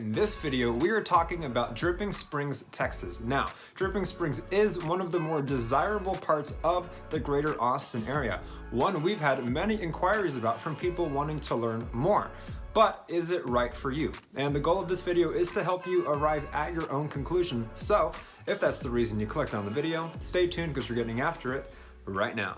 In this video, we are talking about Dripping Springs, Texas. Now, Dripping Springs is one of the more desirable parts of the greater Austin area. One we've had many inquiries about from people wanting to learn more. But is it right for you? And the goal of this video is to help you arrive at your own conclusion. So, if that's the reason you clicked on the video, stay tuned because we're getting after it right now.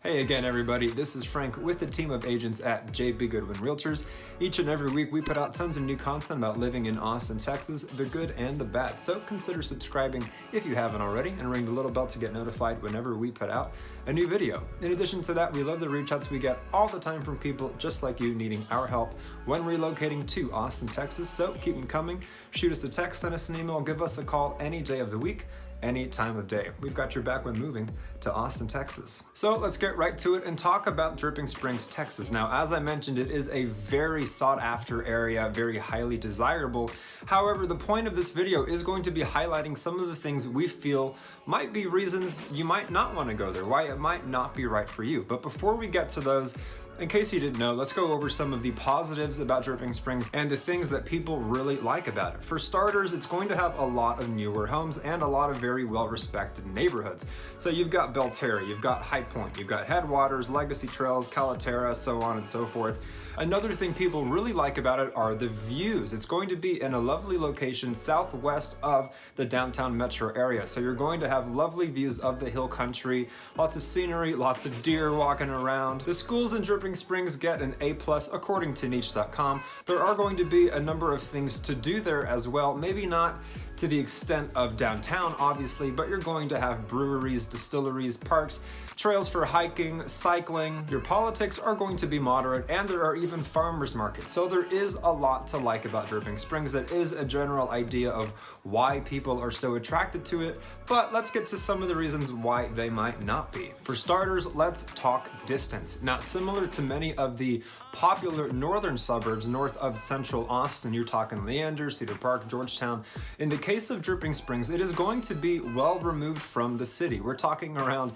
Hey again everybody, this is Frank with the team of agents at JB Goodwin Realtors. Each and every week we put out tons of new content about living in Austin, Texas, the good and the bad. So consider subscribing if you haven't already and ring the little bell to get notified whenever we put out a new video. In addition to that, we love the reach outs we get all the time from people just like you needing our help when relocating to Austin, Texas. So keep them coming. Shoot us a text, send us an email, give us a call any day of the week, any time of day. We've got your back when moving to Austin, Texas. So let's get right to it and talk about Dripping Springs, Texas. Now, as I mentioned, it is a very sought after area, very highly desirable. However, the point of this video is going to be highlighting some of the things we feel might be reasons you might not want to go there, why it might not be right for you. But before we get to those, in case you didn't know, let's go over some of the positives about Dripping Springs and the things that people really like about it. For starters, it's going to have a lot of newer homes and a lot of very well-respected neighborhoods. So you've got Belterra, you've got High Point, you've got Headwaters, Legacy Trails, Calaterra, so on and so forth. Another thing people really like about it are the views. It's going to be in a lovely location southwest of the downtown metro area. So you're going to have lovely views of the hill country, lots of scenery, lots of deer walking around. The schools in Dripping Springs get an A+ according to niche.com. There are going to be a number of things to do there as well. Maybe not to the extent of downtown, obviously, but you're going to have breweries, distilleries, parks, trails for hiking, cycling. Your politics are going to be moderate, and there are even farmers markets. So there is a lot to like about Dripping Springs. That is a general idea of why people are so attracted to it, but let's get to some of the reasons why they might not be. For starters, let's talk distance. Now, similar to many of the popular northern suburbs north of central Austin, you're talking Leander, Cedar Park, Georgetown. In the case of Dripping Springs, it is going to be well removed from the city. We're talking around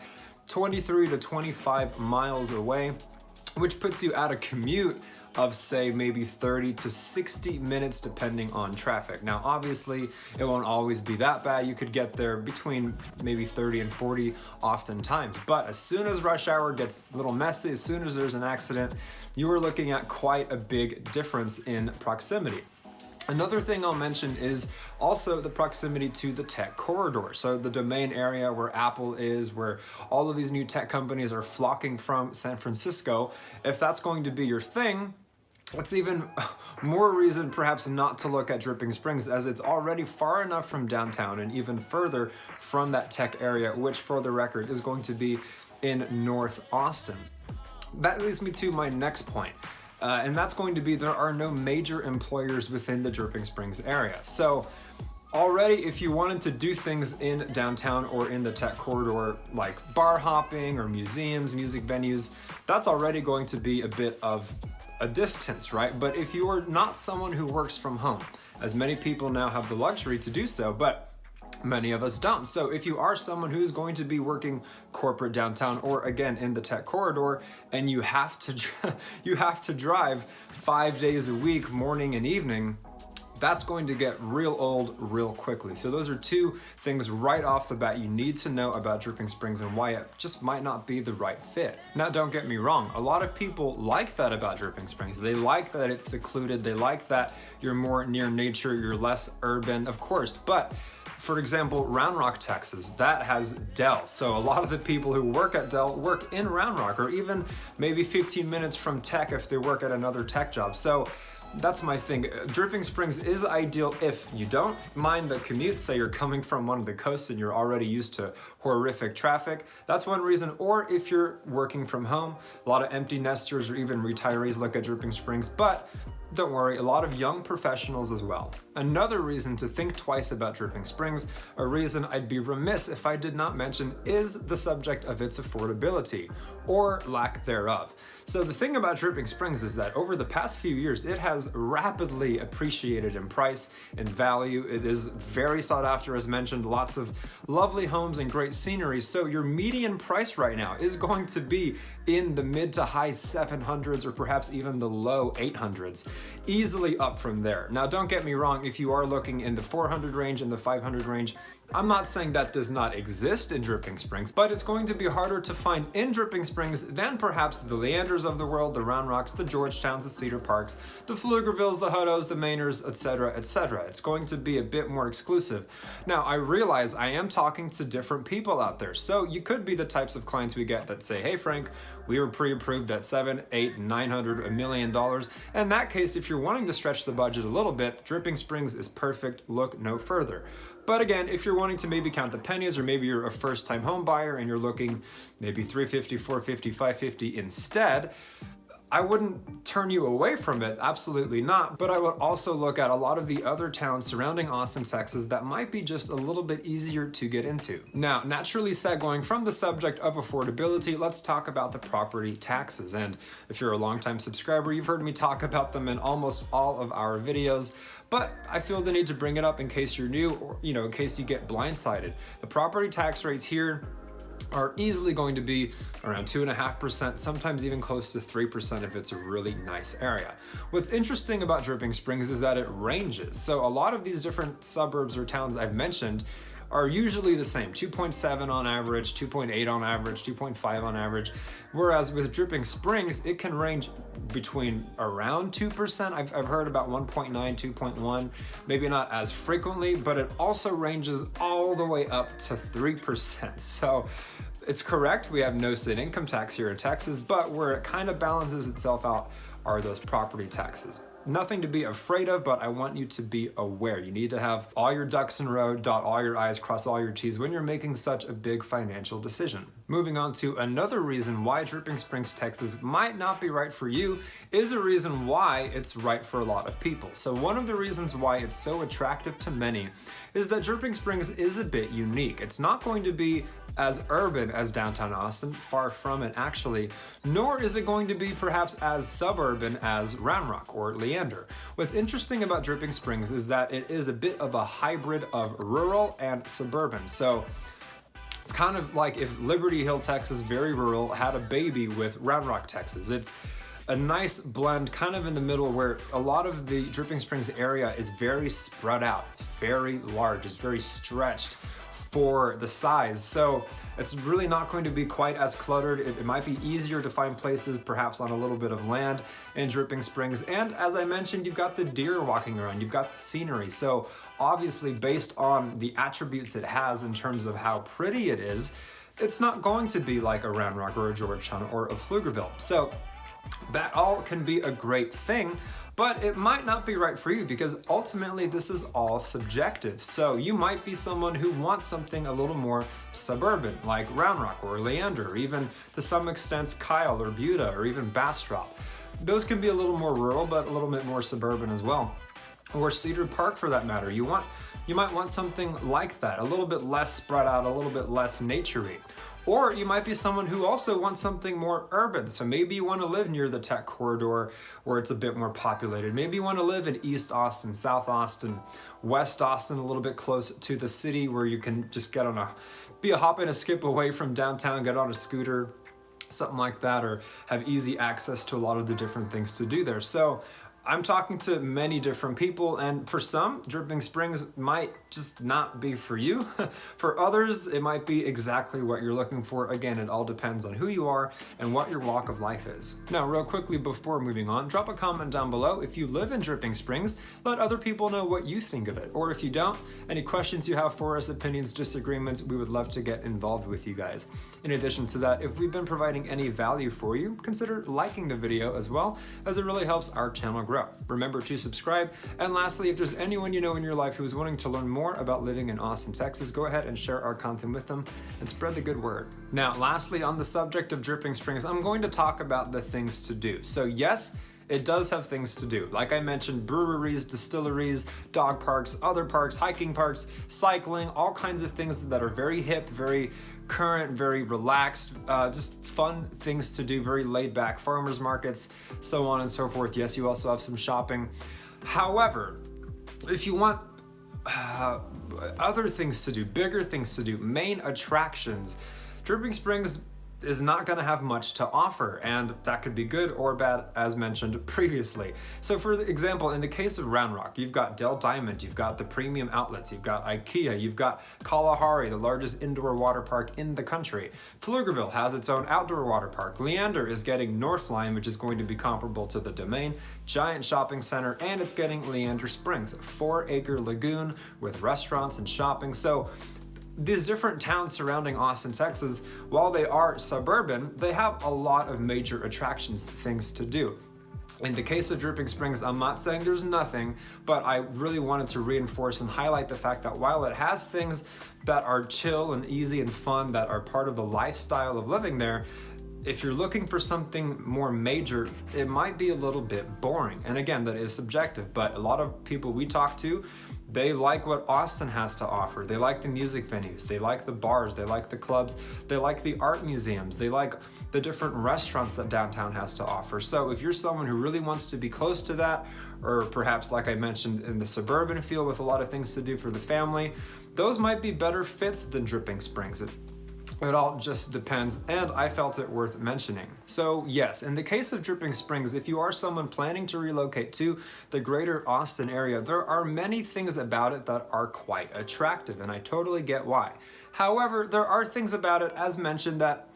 23 to 25 miles away, which puts you at a commute of say maybe 30 to 60 minutes depending on traffic. Now obviously it won't always be that bad. You could get there between maybe 30 and 40 oftentimes, but as soon as rush hour gets a little messy, as soon as there's an accident, you are looking at quite a big difference in proximity. Another thing I'll mention is also the proximity to the tech corridor. So the domain area where Apple is, where all of these new tech companies are flocking from San Francisco. If that's going to be your thing, it's even more reason perhaps not to look at Dripping Springs, as it's already far enough from downtown and even further from that tech area, which for the record is going to be in North Austin. That leads me to my next point. And that's going to be there are no major employers within the Dripping Springs area. So already, if you wanted to do things in downtown or in the tech corridor, like bar hopping or museums, music venues, that's already going to be a bit of a distance, right? But if you are not someone who works from home, as many people now have the luxury to do so, but many of us don't. So if you are someone who's going to be working corporate downtown or again in the tech corridor, and you have to drive 5 days a week, morning and evening, that's going to get real old real quickly. So those are two things right off the bat you need to know about Dripping Springs and why it just might not be the right fit. Now, don't get me wrong. A lot of people like that about Dripping Springs. They like that it's secluded. They like that you're more near nature, you're less urban, of course. But for example, Round Rock, Texas, that has Dell. So a lot of the people who work at Dell work in Round Rock, or even maybe 15 minutes from tech if they work at another tech job. So that's my thing. Dripping Springs is ideal if you don't mind the commute, say you're coming from one of the coasts and you're already used to horrific traffic. That's one reason. Or if you're working from home, a lot of empty nesters or even retirees look at Dripping Springs. But don't worry, a lot of young professionals as well. Another reason to think twice about Dripping Springs, a reason I'd be remiss if I did not mention, is the subject of its affordability, or lack thereof. So the thing about Dripping Springs is that over the past few years, it has rapidly appreciated in price and value. It is very sought after, as mentioned, lots of lovely homes and great scenery. So your median price right now is going to be in the mid to high 700s or perhaps even the low 800s, easily up from there. Now, don't get me wrong, if you are looking in the 400 range and the 500 range, I'm not saying that does not exist in Dripping Springs, but it's going to be harder to find in Dripping Springs than perhaps the Leanders of the world, the Round Rocks, the Georgetowns, the Cedar Parks, the Pflugervilles, the Huttos, the Mainers, etc., etc. It's going to be a bit more exclusive. Now, I realize I am talking to different people out there, so you could be the types of clients we get that say, hey Frank, we were pre-approved at $700, $800, $900, $1 million. In that case, if you're wanting to stretch the budget a little bit, Dripping Springs is perfect. Look no further. But again, if you're wanting to maybe count the pennies, or maybe you're a first-time home buyer and you're looking maybe $350, $450, $550 instead, I wouldn't turn you away from it, absolutely not, but I would also look at a lot of the other towns surrounding Austin, Texas that might be just a little bit easier to get into. Now, naturally segueing from the subject of affordability, let's talk about the property taxes. And if you're a longtime subscriber, you've heard me talk about them in almost all of our videos, but I feel the need to bring it up in case you're new or, in case you get blindsided. The property tax rates here are easily going to be around 2.5%, sometimes even close to 3% if it's a really nice area. What's interesting about Dripping Springs is that it ranges. So a lot of these different suburbs or towns I've mentioned are usually the same, 2.7 on average, 2.8 on average, 2.5 on average. Whereas with Dripping Springs, it can range between around 2%. I've heard about 1.9, 2.1, maybe not as frequently, but it also ranges all the way up to 3%. So it's correct, we have no state income tax here in Texas, but where it kind of balances itself out are those property taxes. Nothing to be afraid of, but I want you to be aware. You need to have all your ducks in a row, dot all your I's, cross all your T's when you're making such a big financial decision. Moving on to another reason why Dripping Springs, Texas might not be right for you is a reason why it's right for a lot of people. So one of the reasons why it's so attractive to many is that Dripping Springs is a bit unique. It's not going to be as urban as downtown Austin, far from it actually, nor is it going to be perhaps as suburban as Round Rock or Leander. What's interesting about Dripping Springs is that it is a bit of a hybrid of rural and suburban. So it's kind of like if Liberty Hill, Texas, very rural, had a baby with Round Rock, Texas. It's a nice blend kind of in the middle where a lot of the Dripping Springs area is very spread out. It's very large, it's very stretched for the size. So it's really not going to be quite as cluttered. It might be easier to find places perhaps on a little bit of land in Dripping Springs. And as I mentioned, you've got the deer walking around, you've got the scenery. So obviously based on the attributes it has in terms of how pretty it is, it's not going to be like a Round Rock or a Georgetown or a Pflugerville. So that all can be a great thing, but it might not be right for you because ultimately this is all subjective. So you might be someone who wants something a little more suburban, like Round Rock or Leander, or even to some extent Kyle or Buda or even Bastrop. Those can be a little more rural, but a little bit more suburban as well. Or Cedar Park for that matter. You might want something like that, a little bit less spread out, a little bit less nature-y. Or you might be someone who also wants something more urban. So maybe you want to live near the tech corridor where it's a bit more populated. Maybe you want to live in East Austin, South Austin, West Austin, a little bit close to the city where you can just be a hop and a skip away from downtown, get on a scooter, something like that, or have easy access to a lot of the different things to do there. So I'm talking to many different people, and for some, Dripping Springs might just not be for you. For others, it might be exactly what you're looking for. Again, it all depends on who you are and what your walk of life is. Now, real quickly before moving on, drop a comment down below. If you live in Dripping Springs, let other people know what you think of it. Or if you don't, any questions you have for us, opinions, disagreements, we would love to get involved with you guys. In addition to that, if we've been providing any value for you, consider liking the video as well, as it really helps our channel grow. Remember to subscribe. And lastly, if there's anyone you know in your life who is wanting to learn more about living in Austin, Texas, go ahead and share our content with them and spread the good word. Now, lastly, on the subject of Dripping Springs, I'm going to talk about the things to do. So yes, it does have things to do. Like I mentioned, breweries, distilleries, dog parks, other parks, hiking parks, cycling, all kinds of things that are very hip, very current, very relaxed, just fun things to do, very laid back, farmers markets, so on and so forth. Yes, you also have some shopping. However, if you want other things to do, bigger things to do, main attractions, Dripping Springs is not going to have much to offer, and that could be good or bad, as mentioned previously. So for example, in the case of Round Rock, you've got Dell Diamond, you've got the premium outlets, you've got IKEA, you've got Kalahari, the largest indoor water park in the country. Pflugerville has its own outdoor water park. Leander is getting Northline, which is going to be comparable to the Domain, giant shopping center, and it's getting Leander Springs, a 4-acre lagoon with restaurants and shopping. So these different towns surrounding Austin, Texas, while they are suburban, they have a lot of major attractions, things to do. In the case of Dripping Springs, I'm not saying there's nothing, but I really wanted to reinforce and highlight the fact that while it has things that are chill and easy and fun, that are part of the lifestyle of living there, if you're looking for something more major, it might be a little bit boring. And again, that is subjective, but a lot of people we talk to, they like what Austin has to offer. They like the music venues, they like the bars, they like the clubs, they like the art museums, they like the different restaurants that downtown has to offer. So if you're someone who really wants to be close to that, or perhaps like I mentioned in the suburban feel with a lot of things to do for the family, those might be better fits than Dripping Springs. It all just depends, and I felt it worth mentioning. So yes, in the case of Dripping Springs, if you are someone planning to relocate to the greater Austin area, there are many things about it that are quite attractive, and I totally get why. However, there are things about it, as mentioned, that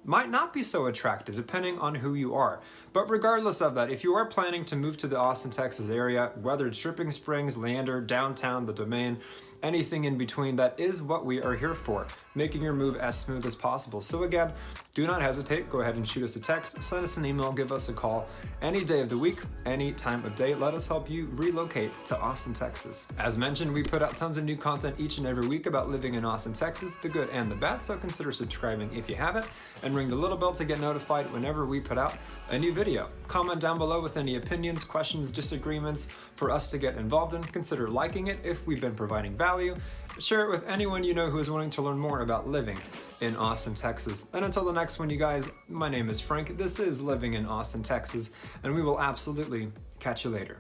might not be so attractive depending on who you are. But regardless of that, if you are planning to move to the Austin, Texas area, whether it's Dripping Springs, Leander, downtown, the Domain, anything in between, that is what we are here for, making your move as smooth as possible. So again, do not hesitate. Go ahead and shoot us a text, send us an email, give us a call any day of the week, any time of day. Let us help you relocate to Austin, Texas. As mentioned, we put out tons of new content each and every week about living in Austin, Texas, the good and the bad, so consider subscribing if you haven't, and ring the little bell to get notified whenever we put out a new video. Comment down below with any opinions, questions, disagreements for us to get involved in. Consider liking it if we've been providing value. Share it with anyone you know who is wanting to learn more about living in Austin, Texas. And until the next one, you guys, my name is Frank. This is Living in Austin, Texas, and we will absolutely catch you later.